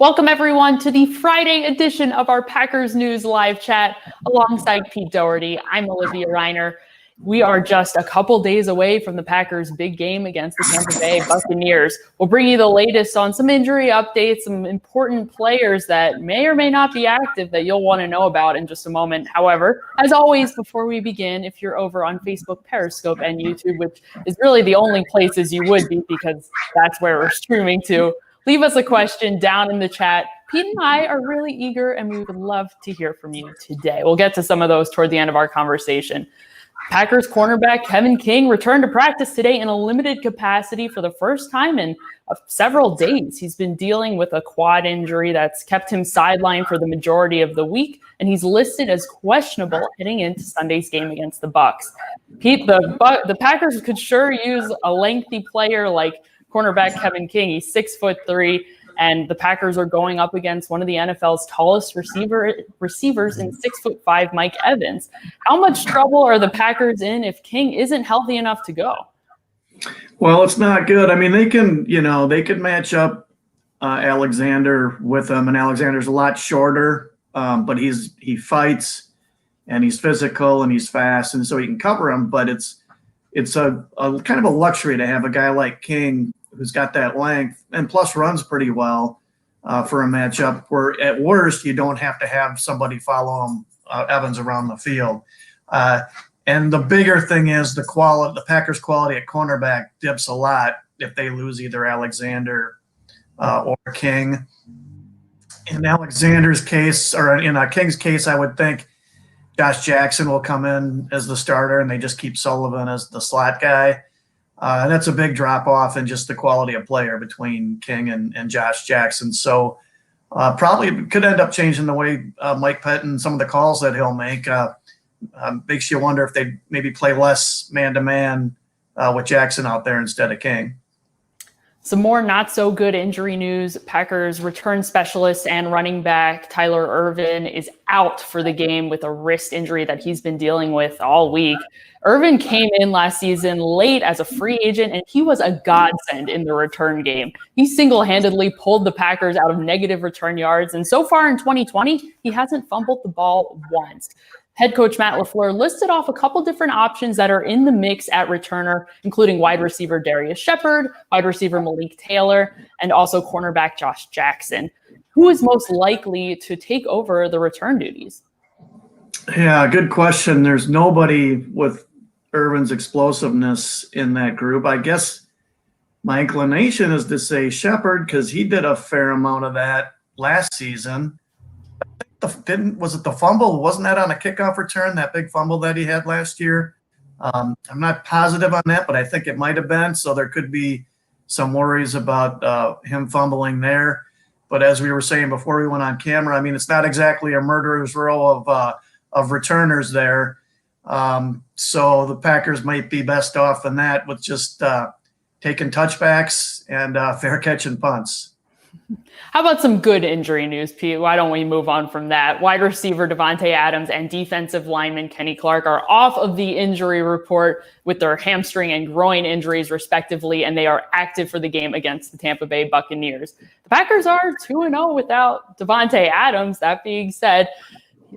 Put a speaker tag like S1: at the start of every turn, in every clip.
S1: Welcome, everyone, to the Friday edition of our Packers News live chat alongside Pete Dougherty. I'm Olivia Reiner. We are just a couple days away from the Packers' big game against the Tampa Bay Buccaneers. We'll bring you the latest on some injury updates, some important players that may or may not be active that you'll want to know about in just a moment. However, as always, before we begin, if you're over on Facebook, Periscope, and YouTube, which is really the only places you would be because that's where we're streaming to, leave us a question down in the chat. Pete and I are really eager, and we would love to hear from you today. We'll get to some of those toward the end of our conversation. Packers cornerback Kevin King returned to practice today in a limited capacity for the first time in several days. He's been dealing with a quad injury that's kept him sidelined for the majority of the week, and he's listed as questionable heading into Sunday's game against the Bucs. Pete, the Packers could sure use a lengthy player like cornerback Kevin King. He's 6'3", and the Packers are going up against one of the NFL's tallest receivers in 6'5" Mike Evans. How much trouble are the Packers in if King isn't healthy enough to go?
S2: Well, it's not good. I mean, they could match up Alexander with him, and Alexander's a lot shorter, but he fights, and he's physical, and he's fast, and so he can cover him. But it's a kind of a luxury to have a guy like King who's got that length and plus runs pretty well for a matchup where at worst you don't have to have somebody follow him, Evans, around the field. And the bigger thing is the Packers' quality at cornerback dips a lot if they lose either Alexander or King. In Alexander's case, or in King's case, I would think Josh Jackson will come in as the starter, and they just keep Sullivan as the slot guy. And that's a big drop-off in just the quality of player between King and Josh Jackson. So probably could end up changing the way Mike Pettin, some of the calls that he'll make. Makes you wonder if they maybe play less man-to-man with Jackson out there instead of King.
S1: Some more not-so-good injury news. Packers return specialist and running back Tyler Irvin is out for the game with a wrist injury that he's been dealing with all week. Irvin came in last season late as a free agent, and he was a godsend in the return game. He single-handedly pulled the Packers out of negative return yards, and so far in 2020, he hasn't fumbled the ball once. Head coach Matt LaFleur listed off a couple different options that are in the mix at returner, including wide receiver Darius Shepard, wide receiver Malik Taylor, and also cornerback Josh Jackson. Who is most likely to take over the return duties?
S2: Yeah, good question. There's nobody with Irvin's explosiveness in that group. I guess my inclination is to say Shepard because he did a fair amount of that last season. Was it the fumble? Wasn't that on a kickoff return, that big fumble that he had last year? I'm not positive on that, but I think it might have been. So there could be some worries about him fumbling there. But as we were saying before we went on camera, I mean, it's not exactly a murderer's row of returners there. So the Packers might be best off in that with just taking touchbacks and fair catching punts.
S1: How about some good injury news, Pete? Why don't we move on from that? Wide receiver Davante Adams and defensive lineman Kenny Clark are off of the injury report with their hamstring and groin injuries, respectively, and they are active for the game against the Tampa Bay Buccaneers. The Packers are 2-0 without Davante Adams. That being said,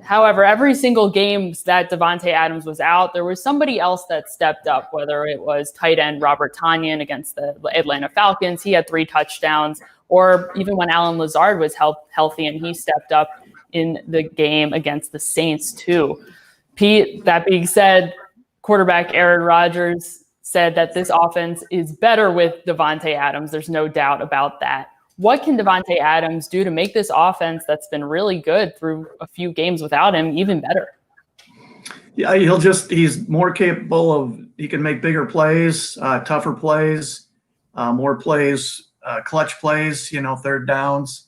S1: however, every single game that Davante Adams was out, there was somebody else that stepped up, whether it was tight end Robert Tonyan against the Atlanta Falcons. He had 3 touchdowns. Or even when Allen Lazard was healthy and he stepped up in the game against the Saints too. Pete, that being said, quarterback Aaron Rodgers said that this offense is better with Davante Adams. There's no doubt about that. What can Davante Adams do to make this offense that's been really good through a few games without him even better?
S2: Yeah, he's more capable of, he can make bigger plays, tougher plays, more plays, clutch plays, third downs.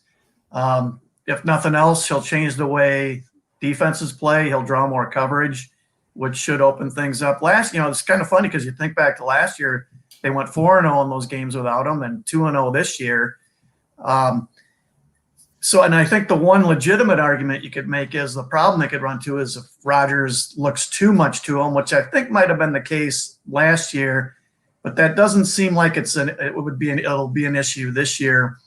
S2: If nothing else, he'll change the way defenses play. He'll draw more coverage, which should open things up. It's kind of funny because you think back to last year, they went 4-0 in those games without him and 2-0 this year. And I think the one legitimate argument you could make is the problem they could run to is if Rodgers looks too much to him, which I think might have been the case last year. But that doesn't seem like it'll be an issue this year.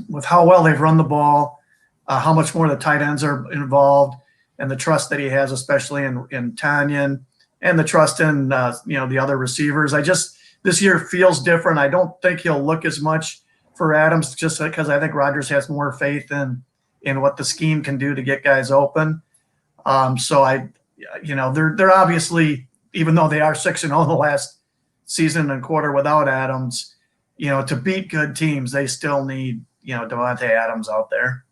S2: with how well they've run the ball, how much more the tight ends are involved, and the trust that he has, especially in Tanyan, and the trust in the other receivers. This year feels different. I don't think he'll look as much for Adams, just because I think Rodgers has more faith in what the scheme can do to get guys open. They're obviously, even though they are 6-0 the last season and quarter without Adams, to beat good teams, they still need Davante Adams out there.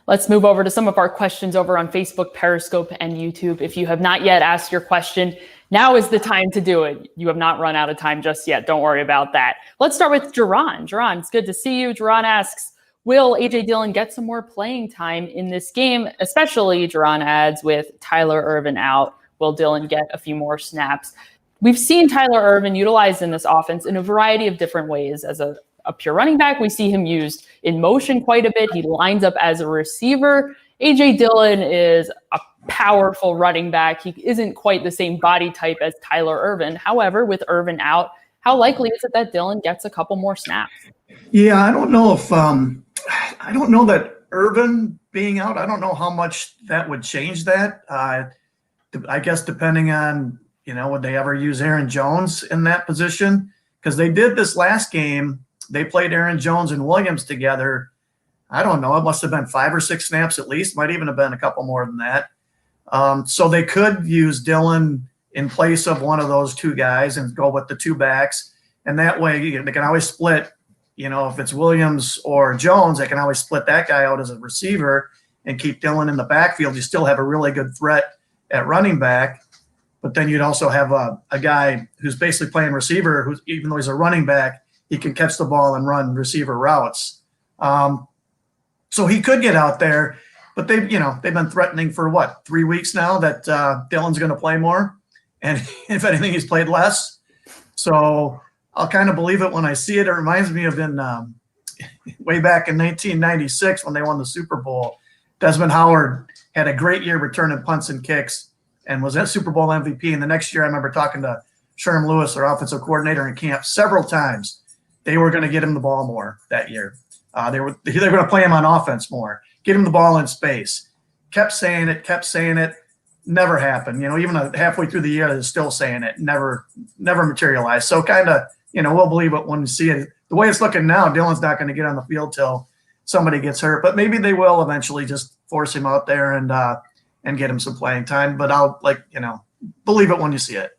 S1: Let's move over to some of our questions over on Facebook, Periscope, and YouTube. If you have not yet asked your question, now is the time to do it. You have not run out of time just yet. Don't worry about that. Let's start with Jerron. Jerron, it's good to see you. Jerron asks, will A.J. Dillon get some more playing time in this game? Especially, Jerron adds, with Tyler Irvin out, will Dillon get a few more snaps? We've seen Tyler Irvin utilized in this offense in a variety of different ways. As a pure running back, we see him used in motion quite a bit. He lines up as a receiver. A.J. Dillon is a powerful running back. He isn't quite the same body type as Tyler Irvin. However, with Irvin out, how likely is it that Dillon gets a couple more snaps?
S2: Yeah, I don't know if I don't know that Irvin being out, I don't know how much that would change that. I guess depending on, would they ever use Aaron Jones in that position? Because they did this last game. They played Aaron Jones and Williams together. I don't know. It must have been 5 or 6 snaps at least. Might even have been a couple more than that. So they could use Dillon in place of one of those two guys and go with the two backs. And that way they can always split, if it's Williams or Jones, they can always split that guy out as a receiver and keep Dillon in the backfield. You still have a really good threat at running back. But then you'd also have a guy who's basically playing receiver, who's, even though he's a running back, he can catch the ball and run receiver routes. So he could get out there, but they've been threatening for 3 weeks now that Dillon's going to play more. And if anything, he's played less. So I'll kind of believe it when I see it. It reminds me of way back in 1996 when they won the Super Bowl. Desmond Howard had a great year returning punts and kicks and was at Super Bowl MVP. And the next year I remember talking to Sherm Lewis, their offensive coordinator in camp, several times. They were going to get him the ball more that year. They were going to play him on offense more, get him the ball in space. Kept saying it. Never happened. Even halfway through the year, they're still saying it. Never materialized. So kind of, we'll believe it when we see it. The way it's looking now, Dillon's not going to get on the field till somebody gets hurt. But maybe they will eventually just force him out there and get him some playing time. But I'll believe it when you see it.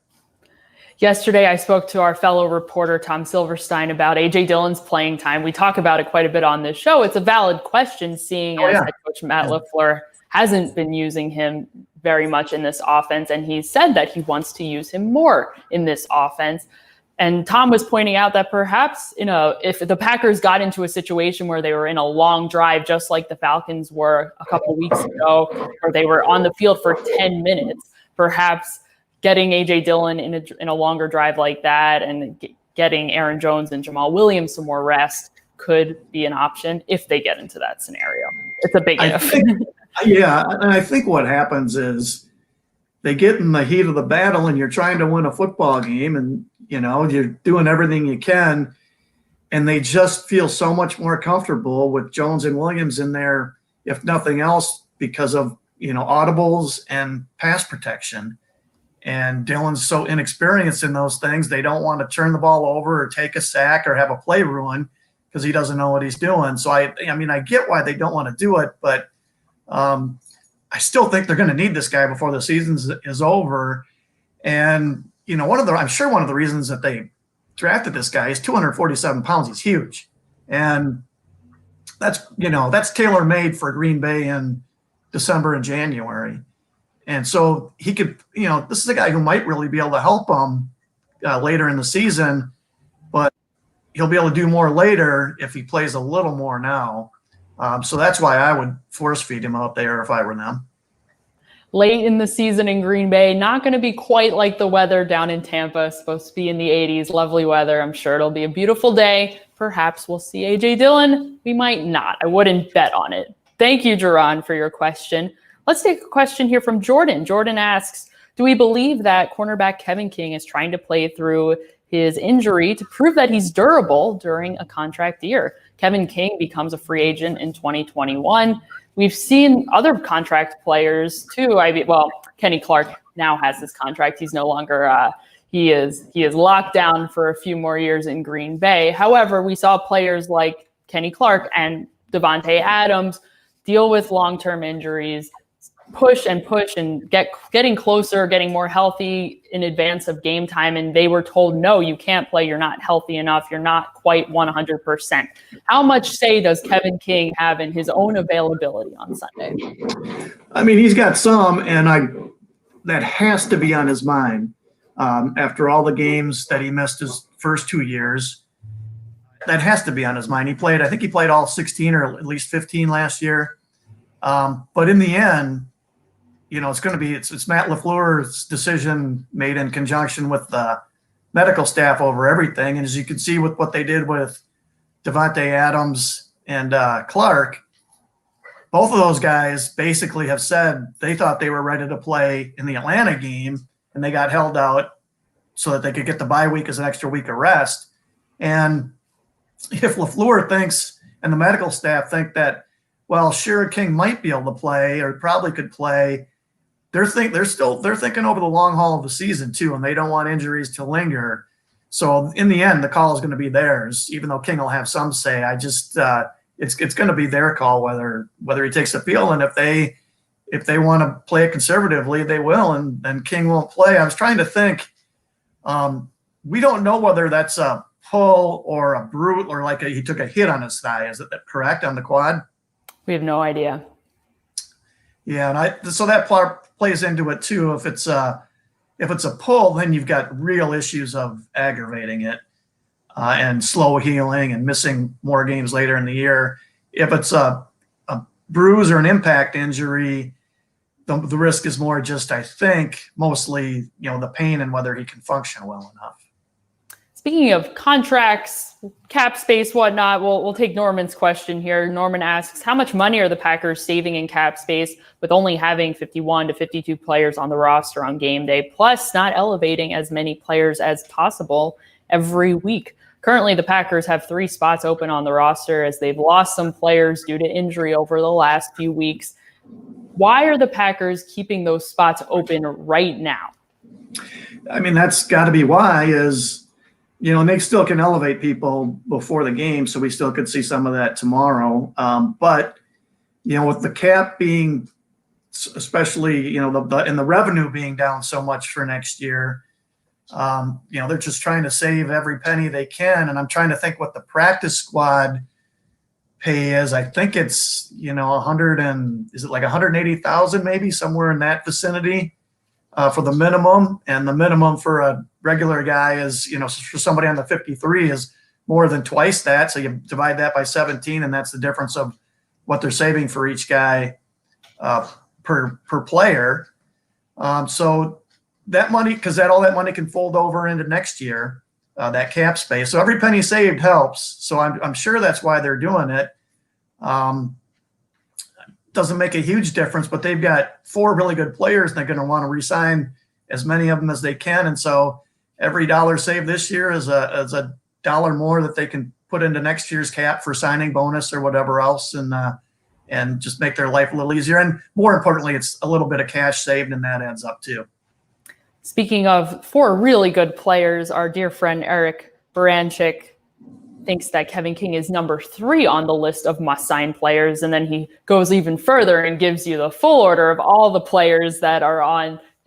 S1: Yesterday, I spoke to our fellow reporter, Tom Silverstein, about A.J. Dillon's playing time. We talk about it quite a bit on this show. It's a valid question, seeing as head coach Matt LaFleur hasn't been using him very much in this offense, and he said that he wants to use him more in this offense. And Tom was pointing out that perhaps, if the Packers got into a situation where they were in a long drive, just like the Falcons were a couple weeks ago, where they were on the field for 10 minutes, perhaps getting A.J. Dillon in a longer drive like that and getting Aaron Jones and Jamal Williams some more rest could be an option if they get into that scenario. It's a big if.
S2: And I think what happens is they get in the heat of the battle and you're trying to win a football game and, you're doing everything you can, and they just feel so much more comfortable with Jones and Williams in there, if nothing else, because of, audibles and pass protection. And Dillon's so inexperienced in those things, they don't want to turn the ball over or take a sack or have a play ruin because he doesn't know what he's doing. So, I get why they don't want to do it, but I still think they're going to need this guy before the season is over. And, I'm sure one of the reasons that they drafted this guy is 247 pounds. He's huge. And that's tailor-made for Green Bay in December and January. And so he could, this is a guy who might really be able to help them later in the season, but he'll be able to do more later if he plays a little more now. So that's why I would force feed him out there if I were them.
S1: Late in the season in Green Bay, not going to be quite like the weather down in Tampa. It's supposed to be in the 80s, lovely weather. I'm sure it'll be a beautiful day. Perhaps we'll see A.J. Dillon. We might not. I wouldn't bet on it. Thank you, Jerron, for your question. Let's take a question here from Jordan. Jordan asks, do we believe that cornerback Kevin King is trying to play through his injury to prove that he's durable during a contract year? Kevin King becomes a free agent in 2021. We've seen other contract players too. Kenny Clark now has his contract. He's no longer he is locked down for a few more years in Green Bay. However, we saw players like Kenny Clark and Davante Adams deal with long-term injuries, push and getting closer, getting more healthy in advance of game time. And they were told, no, you can't play. You're not healthy enough. You're not quite 100%. How much say does Kevin King have in his own availability on Sunday?
S2: I mean, he's got some, and that has to be on his mind. After all the games that he missed his first 2 years, that has to be on his mind. I think he played all 16 or at least 15 last year. But in the end, it's going to be it's Matt LaFleur's decision made in conjunction with the medical staff over everything. And as you can see with what they did with Davante Adams and Clark, both of those guys basically have said they thought they were ready to play in the Atlanta game, and they got held out so that they could get the bye week as an extra week of rest. And if LaFleur thinks and the medical staff think that, well, sure, King might be able to play or probably could play, they're thinking over the long haul of the season too, and they don't want injuries to linger. So in the end, the call is going to be theirs, even though King will have some say. It's going to be their call whether he takes the field, and if they want to play it conservatively, they will, and then King won't play. I was trying to think. We don't know whether that's a pull or a brute or he took a hit on his thigh. Is it correct on the quad?
S1: We have no idea.
S2: Yeah, and so that plays into it too. If it's a pull, then you've got real issues of aggravating it and slow healing and missing more games later in the year. If it's a bruise or an impact injury, the risk is more just, I think, mostly the pain and whether he can function well enough.
S1: Speaking of contracts, cap space, whatnot, we'll take Norman's question here. Norman asks, how much money are the Packers saving in cap space with only having 51 to 52 players on the roster on game day, plus not elevating as many players as possible every week? Currently, the Packers have 3 spots open on the roster as they've lost some players due to injury over the last few weeks. Why are the Packers keeping those spots open right now?
S2: I mean, that's got to be why is, and they still can elevate people before the game, so we still could see some of that tomorrow. But, with the cap being, especially, and the revenue being down so much for next year, they're just trying to save every penny they can. And I'm trying to think what the practice squad pay is. I think it's, is it like 180,000 maybe, somewhere in that vicinity for the minimum. And the minimum for a regular guy is, for somebody on the 53 is more than twice that. So you divide that by 17, and that's the difference of what they're saving for each guy per player. So that money, because all that money can fold over into next year, that cap space. So every penny saved helps. So I'm sure that's why they're doing it. Doesn't make a huge difference, but they've got 4 really good players, and they're going to want to re-sign as many of them as they can. And so every dollar saved this year is a dollar more that they can put into next year's cap for signing bonus or whatever else, and just make their life a little easier. And more importantly, it's a little bit of cash saved, and that adds up too.
S1: Speaking of 4 really good players, our dear friend Eric Baranchik thinks that Kevin King is number 3 on the list of must-sign players, and then he goes even further and gives you the full order of all the players that are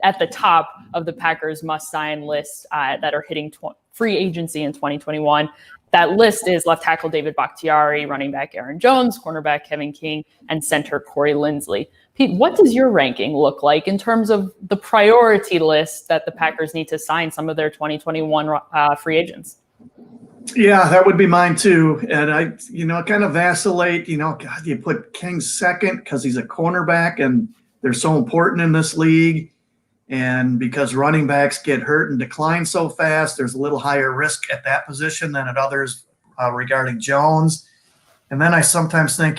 S1: at the top of the Packers must-sign list that are hitting free agency in 2021. That list is left tackle David Bakhtiari, running back Aaron Jones, cornerback Kevin King, and center Corey Linsley. Pete, what does your ranking look like in terms of the priority list that the Packers need to sign some of their 2021 free agents?
S2: Yeah, that would be mine too. And I kind of vacillate, God, you put King second because he's a cornerback and they're so important in this league. And because running backs get hurt and decline so fast, there's a little higher risk at that position than at others regarding Jones. And then I sometimes think,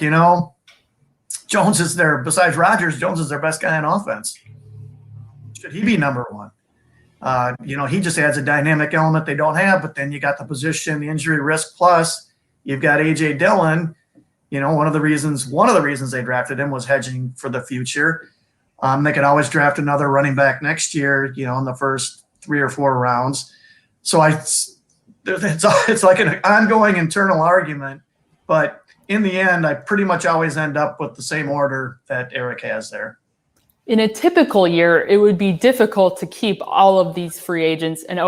S2: Jones is besides Rodgers, Jones is their best guy on offense. Should he be number 1? He just adds a dynamic element they don't have, but then you got the position, the injury risk, plus, You've got A.J. Dillon. One of the reasons they drafted him was hedging for the future. They could always draft another running back next year, in the first 3 or 4 rounds. So it's like an ongoing internal argument, but in the end, I pretty much always end up with the same order that Eric has there.
S1: In a typical year, it would be difficult to keep all of these free agents. And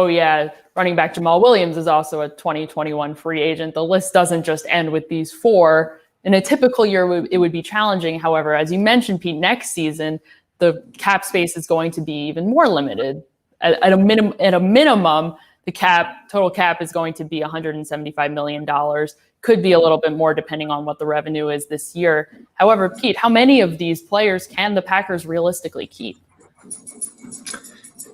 S1: running back Jamal Williams is also a 2021 free agent. The list doesn't just end with these 4. In a typical year, it would be challenging. However, as you mentioned, Pete, next season, the cap space is going to be even more limited. At a minimum, the total cap is going to be $175 million. Could be a little bit more depending on what the revenue is this year. However, Pete, how many of these players can the Packers realistically keep?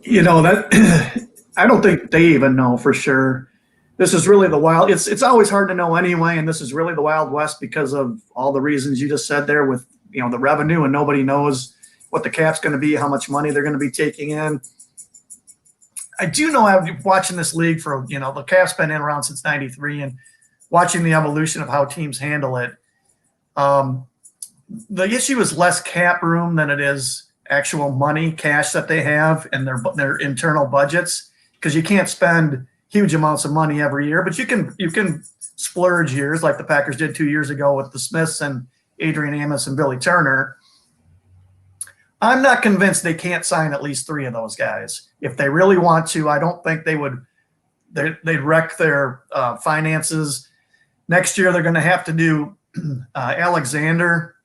S2: That I don't think they even know for sure. This is really the wild. It's always hard to know anyway, and this is really the Wild West because of all the reasons you just said there with the revenue, and nobody knows what the cap's going to be, how much money they're going to be taking in. I do know I've been watching this league for the cap's been in around since '93, and watching the evolution of how teams handle it. The issue is less cap room than it is actual money, cash that they have in their internal budgets, because you can't spend huge amounts of money every year, but you can splurge years like the Packers did 2 years ago with the Smiths and Adrian Amos and Billy Turner. I'm not convinced they can't sign at least 3 of those guys. If they really want to, I don't think they would. They'd wreck their finances. Next year, they're going to have to do Alexander.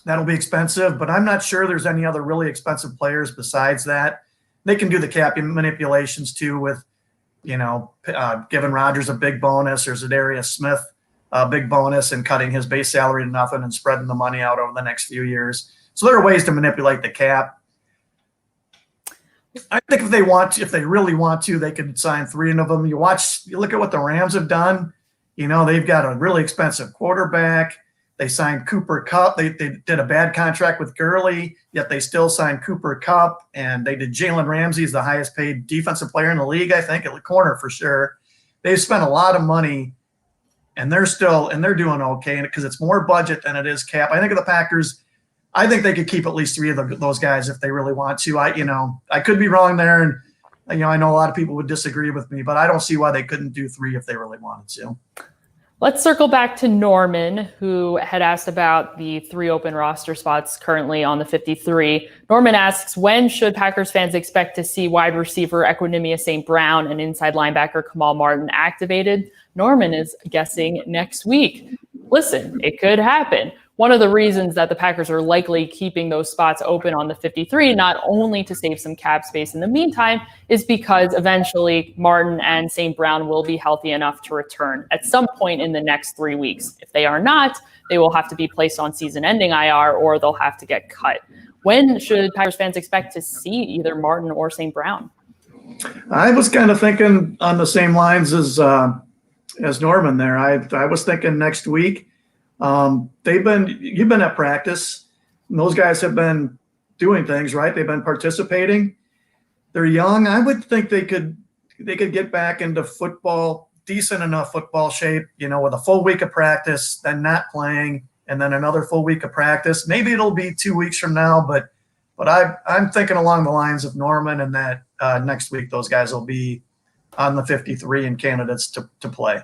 S2: That'll be expensive, but I'm not sure there's any other really expensive players besides that. They can do the cap manipulations too with, giving Rodgers a big bonus or Zadarius Smith a big bonus and cutting his base salary to nothing and spreading the money out over the next few years. So there are ways to manipulate the cap. I think if they really want to, they could sign 3 of them. You look at what the Rams have done. They've got a really expensive quarterback. They signed Cooper Kupp. They did a bad contract with Gurley, yet they still signed Cooper Kupp. And they did Jalen Ramsey, the highest paid defensive player in the league, I think, at the corner for sure. They've spent a lot of money, and they're doing okay because it's more budget than it is cap. I think of the Packers. I think they could keep at least 3 of those guys if they really want to. I could be wrong there, and I know a lot of people would disagree with me, but I don't see why they couldn't do 3 if they really wanted to.
S1: Let's circle back to Norman, who had asked about the 3 open roster spots currently on the 53. Norman asks, when should Packers fans expect to see wide receiver Equinemius St. Brown and inside linebacker Kamal Martin activated? Norman is guessing next week. Listen, it could happen. One of the reasons that the Packers are likely keeping those spots open on the 53, not only to save some cap space in the meantime, is because eventually Martin and St. Brown will be healthy enough to return at some point in the next 3 weeks. If they are not, they will have to be placed on season-ending IR or they'll have to get cut. When should Packers fans expect to see either Martin or St. Brown?
S2: I was kind of thinking on the same lines as Norman there. I was thinking next week. You've been at practice, and those guys have been doing things, right? They've been participating. They're young. I would think they could get back into football, decent enough football shape, with a full week of practice, then not playing, and then another full week of practice. Maybe it'll be 2 weeks from now, but I'm thinking along the lines of Norman, and that next week those guys will be on the 53 and candidates to play.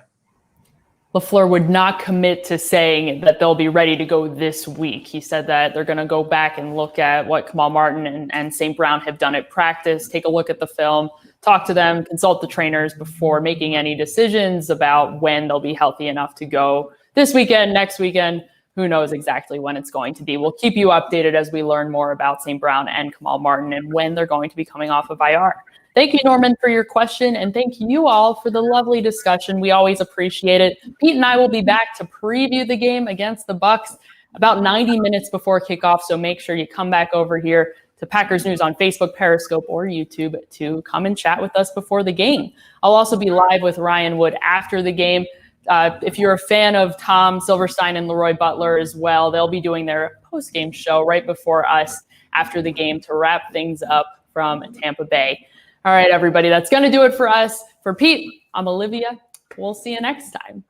S1: LaFleur would not commit to saying that they'll be ready to go this week. He said that they're going to go back and look at what Kamal Martin and St. Brown have done at practice, take a look at the film, talk to them, consult the trainers before making any decisions about when they'll be healthy enough to go this weekend, next weekend. Who knows exactly when it's going to be. We'll keep you updated as we learn more about St. Brown and Kamal Martin and when they're going to be coming off of IR. Thank you, Norman, for your question, and thank you all for the lovely discussion. We always appreciate it. Pete and I will be back to preview the game against the Bucs about 90 minutes before kickoff, so make sure you come back over here to Packers News on Facebook, Periscope, or YouTube to come and chat with us before the game. I'll also be live with Ryan Wood after the game. If you're a fan of Tom Silverstein and Leroy Butler as well, they'll be doing their post-game show right before us after the game to wrap things up from Tampa Bay. All right, everybody, that's going to do it for us. For Pete, I'm Olivia. We'll see you next time.